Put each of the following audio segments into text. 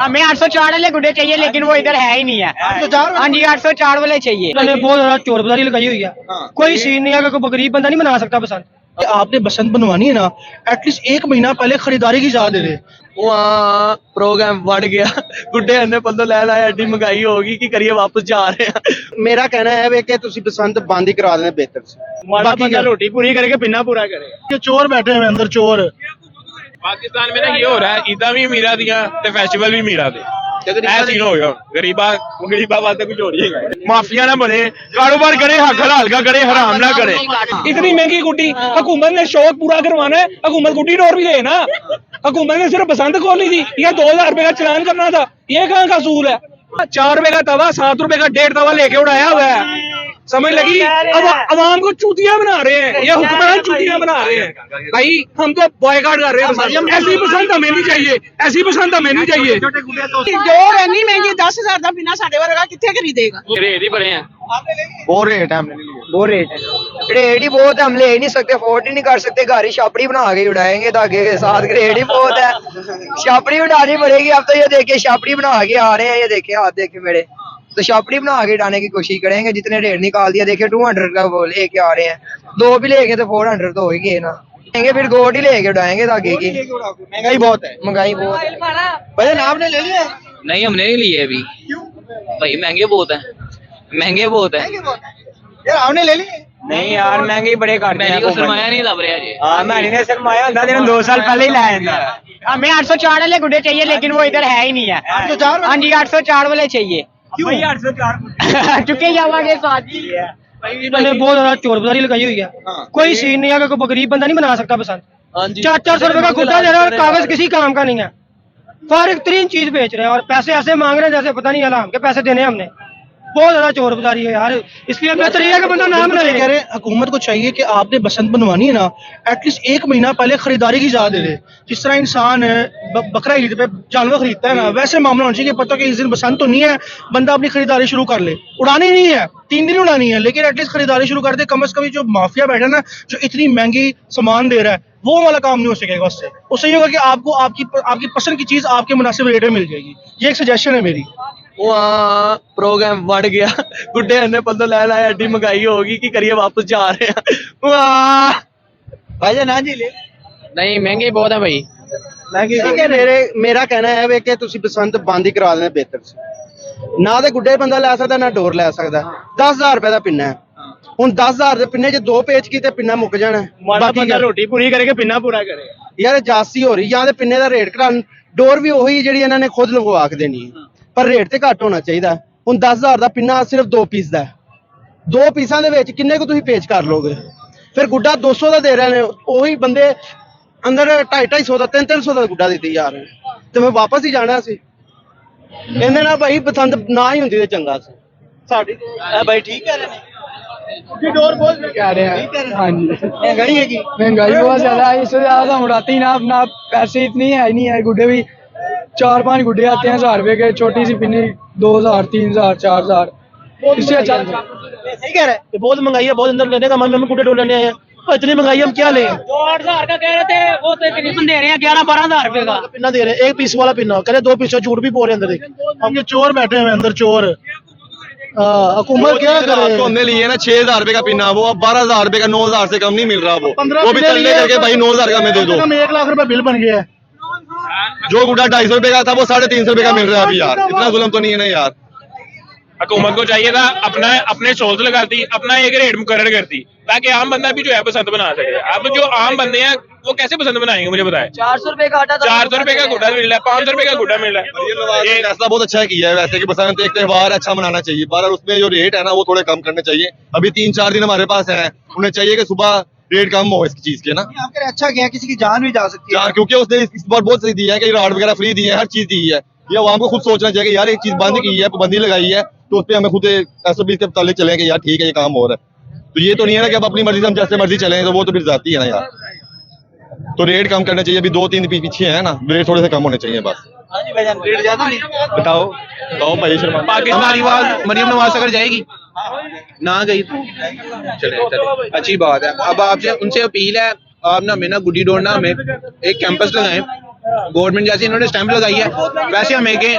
हमें 804 वाले गुड्डे चाहिए लेकिन वो इधर है ही नहीं है। हाँ जी 804 वाले चाहिए। बहुत ज्यादा चोर बाजारी लगाई हुई है, कोई सीन नहीं है, कोई गरीब बंदा नहीं बना सकता बसंत। आपने बसंत बनवानी है ना, एटलीस्ट एक महीना पहले खरीदारी की इजाजत दे दे। वहाँ प्रोग्राम बढ़ गया, गुड्डे अन्ने पल्लो लै लाए, एडी महंगाई होगी कि करिए वापस जा रहे हैं। मेरा कहना है वे कि तुसी बसंत बंद ही करा देना बेहतर से। माड़ा बंदा रोटी पूरी करके पिन्ना पूरा करे। ये चोर बैठे हुए अंदर चोर। पाकिस्तान में ना ये हो रहा है, ईदा भी मीरा दियां ते फेस्टिवल भी मीरा दे। ऐसा सीन हो गया, गरीबा वास्ते कुछ हो रही है। माफिया ना बने, कारोबार करे, हक हलाल का करे, हराम ना करे। इतनी महंगी गुड्डी हुकूमत ने शौक पूरा करवाना है, हुकूमत गुड्डी डोर भी दे ना। हुकूमत ने सिर्फ बसंत खोली थी, या 2000 रुपए का चलान करना था, ये कहाँ का असूल है? 4 रुपए का तवा 7 रुपए का 1.5 तवा लेके उड़ाया हुआ है, समझ लगी? अब अवाम को चूतिया बना रहे हैं, ये हुक्मरान चूतिया बना रहे हैं। भाई हम तो बॉयकॉट कर रहे हैं। ऐसी पसंद हमें नहीं चाहिए, ऐसी पसंद हमें नहीं चाहिए। डोर इन्नी महंगी 10,000 का बिना साढ़े वर्गा कितने खरीदेगा? रेट ही बड़े हैं, बहुत रेट है, हमने नहीं लिया। वो रेट ही बहुत है, हम ले ही नहीं सकते, अफोर्ड ही नहीं कर सकते। घर ही छापड़ी बना के उड़ाएंगे धागे के साथ, रेट ही बहुत है, छापड़ी उड़ानी पड़ेगी। अब तो ये देखिए छापड़ी बना के आ रहे हैं, ये देखे हाथ देखे मेरे, तो छापड़ी बना के उड़ाने की कोशिश करेंगे। जितने रेट निकाल दिया, देखिए 200 का वो लेके आ रहे हैं, 2 भी लेके तो 400 तो हो ही गए ना। फिर गोट ही लेके उड़ाएंगे धागे की। महंगाई बहुत है, महंगाई बहुत है। भैया आपने ले लिया? नहीं हमने नहीं लिए अभी, भाई महंगे बहुत है, महंगे बहुत है। यार आपने ले लिए? नहीं यार महंगी बड़े करते हैं, को सरमाया नहीं लग रहा जी। हाँ मैंने ने सरमाया होता था 2 साल पहले ही लाया था। हमें 804 वाले गुड्डे चाहिए लेकिन वो इधर है ही नहीं है। 804? हाँ जी 804 वाले चाहिए। क्यों 804 चुके जावागे साथ ही है। मैंने बहुत ज्यादा चोर बाजारी लगाई हुई है, कोई सीन नहीं है, कोई गरीब बंदा नहीं बना सकता बसंत। 400 रुपए का गुड्डा दे रहा है और कागज किसी काम का नहीं है, फारिग तरीन चीज बेच रहे हैं और पैसे ऐसे मांग रहे हैं जैसे पता नहीं हलाम के पैसे देने हमने। बहुत ज्यादा चोर बाजारी है यार, इसलिए बेहतर ये है कि बंदा नाम ना ले। कह रहे हैं हुकूमत को चाहिए कि आपने बसंत बनवानी है ना, एटलीस्ट एक महीना पहले खरीदारी की इजाजत दे दे। जिस तरह इंसान बकरा ईद पे जानवर खरीदता है ना, वैसे मामला होना चाहिए कि पता कि इस दिन बसंत तो नहीं है, बंदा अपनी खरीदारी शुरू कर ले। उड़ानी नहीं है, 3 दिन उड़ानी है, लेकिन एटलीस्ट खरीदारी शुरू कर दे। कम से कम जो माफिया बैठा ना, जो इतनी महंगी सामान दे रहा है, वो वाला काम नहीं हो सकेगा उससे। उससे ये होगा कि आपको आपकी पसंद की चीज आपके मुनासिब रेट में मिल जाएगी। ये एक सजेशन है मेरी। वहाँ प्रोग्राम बढ़ गया, गुड्डे अन्ने पल्लो लै लाए, एडी महंगाई होगी कि करिए वापस जा रहे हैं। वाह भाई ना जी ले नहीं महंगे बहुत है भाई। मेरा कहना है वे कि तुसी बसंत बंद ही करा देना बेहतर से। ना तो गुड्डे बंदा लै सकदा, ना डोर लै सकदा। 10,000 रुपए का पिन्ना है, हुण 10,000 दे पिन्ने च 2 पेच की ते पिन्ना मुक जाना। माड़ा बंदा रोटी पूरी करके पिन्ना पूरा करे। यार जासी हो रही, या ते पिन्ने दा रेट घटान, डोर भी वही ਜਿਹੜੀ ਇਹਨਾਂ ਨੇ खुद लगवा के देनी है, पर रेट ते घट होना चाहिए। ਹੁਣ 10,000 ਦਾ ਪਿੰਨਾ ਸਿਰਫ 2 ਪੀਸ ਦਾ ਹੈ, 2 ਪੀਸਾਂ ਦੇ ਵਿੱਚ ਕਿੰਨੇ ਕੁ ਤੁਸੀਂ ਪੇਚ ਕਰ ਲੋਗੇ? ਫਿਰ ਗੁੱਡਾ 200 ਦਾ ਦੇ ਰਹੇ ਨੇ, ਉਹੀ ਬੰਦੇ ਅੰਦਰ 250 ਦਾ 300 ਦਾ ਗੁੱਡਾ ਦਿੱਤੀ ਜਾ ਰਹੇ ਨੇ, ਤੇ ਮੈਂ ਵਾਪਸ ਹੀ ਜਾਣਾ ਸੀ। ਇਹਦੇ ਨਾਲ ਭਾਈ ਪਸੰਦ ਨਾ ਹੀ ਹੁੰਦੀ ਤੇ ਚੰਗਾ ਸੀ ਸਾਡੀ। ਇਹ ਭਾਈ ਠੀਕ ਕਹਿ ਰਹੇ ਨੇ ਜੀ, ਡੋਰ ਬੋਲ कह रहे हैं हाँ जी, महंगाई है की महंगाई बहुत ज्यादा है, इससे ज्यादा हम उड़ाते ही ना अपना। पैसे इतनी है नहीं है, गुड्डे भी 4-5 गुड्डे आते हैं 1000 रुपए के, छोटी सी पिन्नी 2000 3000 4000, इससे अच्छा। सही कह रहे हैं, बहुत महंगाई है, बहुत अंदर लेने का मन में गुड्डे डोर लेने आए हैं। इतनी महंगाई हम क्या लें? 8,000 का कह रहे थे, वो तो तकरीबन दे रहे हैं 11-12,000 रुपए का पिन्ना दे रहे हैं, 1 पीस वाला पिन्ना, करे 2 पीस झूठ भी बोल रहे अंदर। देख हम ये चोर बैठे हुए अंदर चोर। हुकूमत क्या करे? हमने लिए ना 6,000 रुपए का पिन्ना, वो अब 12,000 रुपए का, 9,000 से कम नहीं मिल रहा। वो 15 भी चलने करके भाई 9,000 का हमें दे दो। 1 लाख रुपए बिल बन गया है। जो गुड्डा 250 रुपए का था वो 350 रुपए का मिल रहा है अभी। यार इतना जुल्म तो नहीं है ना यार। हुकूमत को चाहिए था अपने सोच लगाती, अपना एक रेट मुकर्रर करती, ताकि आम बंदा भी जो है पसंद बना सके। अब जो आम बंदे हैं वो कैसे पसंद बनाएंगे, मुझे बताएं। 400 रुपए का आटा, 400 रुपए का गुड्डा मिल रहा है, 500 रुपए का गुड्डा मिल रहा है। ये फैसला बहुत अच्छा किया है वैसे, कि बसंत एक त्योहार अच्छा मनाना चाहिए, पर उसमें जो रेट है ना वो थोड़े कम करने चाहिए। अभी 3-4 दिन हमारे पास है, उन्हें चाहिए कि सुबह रेट कम हो इसकी चीज के ना। आपके अच्छा किया, किसी की जान भी जा सकती है क्योंकि उसने इस बार बहुत सही दिया है कि राड वगैरह फ्री दिए है, हर चीज दी है। ये आवाम को खुद सोचना चाहिए कि यार एक चीज बंद की है, पाबंदी लगाई है, तो उस पर हमें खुद SOP के मुताबिक चलें कि यार ठीक है ये काम हो रहा है। तो ये तो नहीं है ना कि अब अपनी मर्जी से हम जैसे मर्जी चलें, तो वो तो फिर जाती है ना यार। तो रेट कम करने चाहिए, अभी 2-3 पीछे है ना, रेट थोड़े से कम होने चाहिए बस। रेट ज्यादा नहीं? बताओ भाई शर्मा। पाकिस्तानी आवाज मरियम नवाज अगर जाएगी ना गई तो चले अच्छी बात है। अब आपसे उनसे अपील है, आप ना हमें ना गुड्डी डोर ना हमें एक कैंपस लगाएं, गवर्नमेंट जैसे इन्होंने स्टैंप लगाई है वैसे हमें के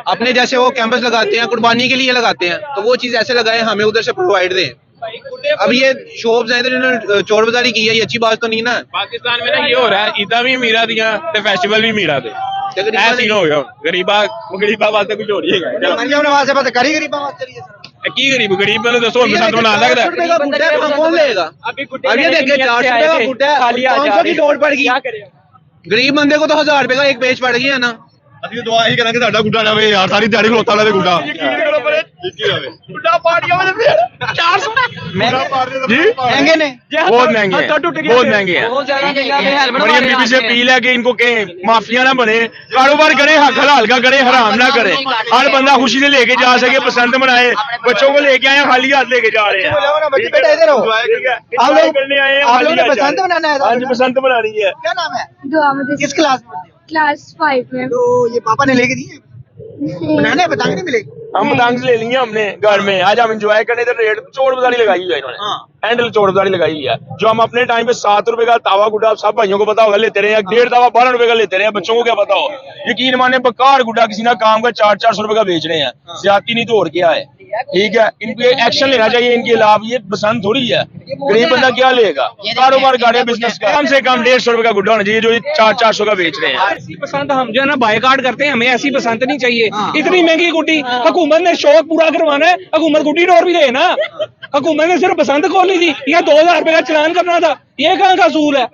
अपने जैसे वो कैंपस लगाते हैं कुर्बानी के लिए लगाते हैं, तो वो चीज ऐसे लगाए हमें उधर से प्रोवाइड दें। अब ये शॉप्स हैं इधर इन्होंने चोर बाजारी की है, ये अच्छी बात तो नहीं ना। पाकिस्तान में ना ये हो रहा है, ईदा भी मीरा दिया ते फेस्टिवल भी मीरा दे ऐसी हो गया। गरीबा वास्ते कुछ हो रही है मरियम नवाज से बात करी गरीबा बात करिए की गरीब ने दसो बसंत मना सकता है। कौन लेगा? अब ये देखिए 400 रुपए का गुड्डा 500 की नोट पड़ गई, गरीब बंदे को तो 1000 रुपए का एक पेज पड़ गया ना। ਅਸੀਂ ਦੁਆ ਹੀ ਕਰਾਂਗੇ ਸਾਡਾ ਗੁੱਡਾ ਜਾਵੇ ਯਾਰ, ਸਾਰੀ ਦਿਹਾੜੀ ਖਲੋਤਾ ਰਹੇ ਗੁੱਡਾ गुड्डा पार्टियों में फिर 400 महंगे ने, बहुत महंगे हैं। मरियम बीबी से अपील है कि इनको कहें माफिया ना बने, कारोबार करें, हलाल का करें, हराम ना करें। हर बंदा खुशी से लेके जा सके, पसंद बनाए। बच्चों को लेके आए खाली हाथ लेके जा रहे हैं। आप लोग ने बसंत बनाना है? आज बसंत बनानी है। क्या नाम है? दुआ मुझे किस क्लास में? क्लास 5 में। तो ये पापा ने लेके दिए बनाने पतंग नहीं मिलेगी? हम पतंग ले लिए हमने घर में, आज हम एंजॉय करने थे। रेट चोर बाजारी लगाई है इन्होंने, हैंडल चोर बाजारी लगाई है। जो हम अपने टाइम पे 7 रुपए का तावा गुड्डा सब भाइयों को पता होगा लेते रहे, 1.5 तावा 12 रुपए का लेते रहे, बच्चों को क्या पता हो। यकीन माने बकार गुड्डा किसी ना काम का 400 रुपए का बेच रहे हैं, ज्यादती नहीं तो और क्या है। ठीक है, इनके एक्शन लेना चाहिए इनके खिलाफ। ये पसंद थोड़ी है, गरीब बंदा क्या लेगा, कारोबार कर रहे बिजनेस का। कम से कम 150 रुपए का गुड्डा होना चाहिए जो 400 का बेच रहे हैं। ऐसी पसंद हम जो है ना बायकाट करते हैं, हमें ऐसी पसंद नहीं चाहिए। इतनी महंगी गुड्डी हुकूमत ने शौक पूरा करवाना है, हुकूमत गुड्डी नोट भी दे ना। हुकूमत ने सिर्फ पसंद खोलनी थी, या 2000 रुपए का चलान करना था। ये कहाँ का असूल है?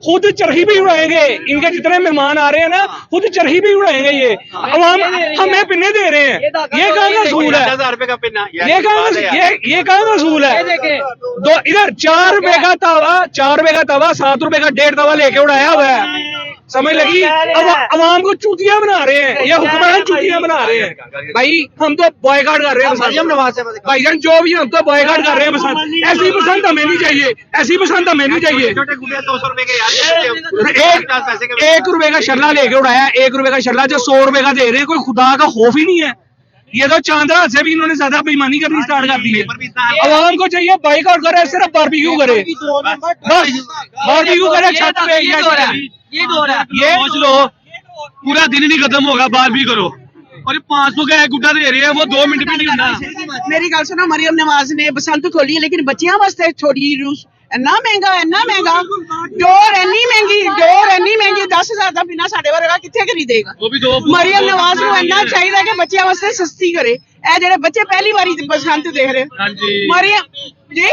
खुद चरखी भी उड़ाएंगे, इनके जितने मेहमान आ रहे हैं ना खुद चरखी भी उड़ाएंगे। ये अवाम हमें पिन्ने दे रहे हैं, ये कहाँ का असूल है? 1000 रुपए का पिन्ना, ये कहाँ का असूल है? दो इधर 4 रुपए का तवा 7 रुपए का 1.5 तवा लेके उड़ाया हुआ है, समझ लगी? अब अवाम को चूतिया बना रहे हैं, ये हुक्मरान चूतिया बना रहे हैं। भाई हम तो बॉयकाट कर रहे हैं मरियम नवाज से बात भाईजान, जो भी हम तो बॉयकाट कर रहे हैं पसंद। ऐसी पसंद हमें नहीं चाहिए, ऐसी पसंद हमें नहीं चाहिए। 200 रुपए के यार, 1 रुपए का शरला लेके उड़ाया, 1 रुपए का शरला जो 100 रुपए का दे रहे हैं। कोई खुदा का खौफ ही नहीं है। ये तो चांदा से भी इन्होंने ज्यादा बेईमानी करनी स्टार्ट कर दी है। अवाम को चाहिए बाइकआउट करे, सिर्फ बारबेक्यू करे, बस बारबेक्यू करे छत पे। ये सोच लो पूरा दिन नहीं खत्म होगा, बार भी करो। और 500 का एक गुड्डा दे रहे हैं, वो 2 मिनट भी नहीं होना। मेरी गल सुनो, मरियम नवाज ने बसंत खोली है, लेकिन बच्चियां वास्ते छोड़ी रूस इन्ना महंगा डोर इन्नी महंगी 10,000 का बिना साडे वर्गा किथे खरीदेगा। मरियम नवाज को इन्ना चाहिए कि बच्चियां वास्ते सस्ती करे। ए जेडे बच्चे पहली बारी बसंत देख रहे मरियम जी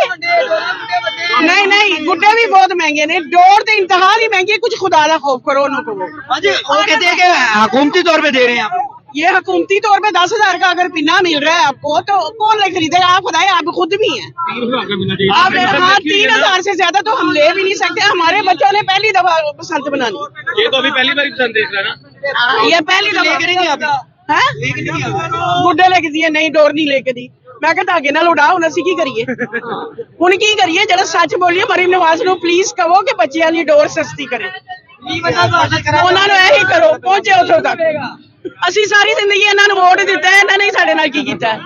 नहीं गुड्डे भी बहुत महंगे ने, डोर तो इंतहा ही महंगी है। कुछ खुदा का खौफ करो उनको। वो कहते हैं कि हुकूमती तौर पे दे रहे हैं आप। ये हुकूमती तौर पे 10,000 का अगर पिन्ना मिल रहा है आपको तो कौन ले खरीदेगा? आप खुदाए आप खुद भी हैं। आप 3,000 से ज्यादा तो हम ले भी नहीं सकते। हमारे बच्चों ने पहली दफा बसंत बनानी, ये तो अभी पहली बार पसंद देख रहा है ना। ये पहली दफा गुड्डे लेके दिए, नहीं डोर नहीं लेके दी। मैं कहा धागे नाल उड़ा, हुण असीं की करिए? हुण की करिए? जेड़ा सच बोलिए मरियम नवाज नूं प्लीज कहो कि बच्चियां दी डोर सस्ती करे। उन्हां नूं यही करो, पहुंचे उत्थों तक। ਅਸੀਂ ਸਾਰੀ ਜ਼ਿੰਦਗੀ ਇਹਨਾਂ ਨੂੰ ਵੋਟ ਦਿੱਤਾ ਹੈ, ਇਹਨਾਂ ਨੇ ਸਾਡੇ ਨਾਲ ਕੀ ਕੀਤਾ ਹੈ?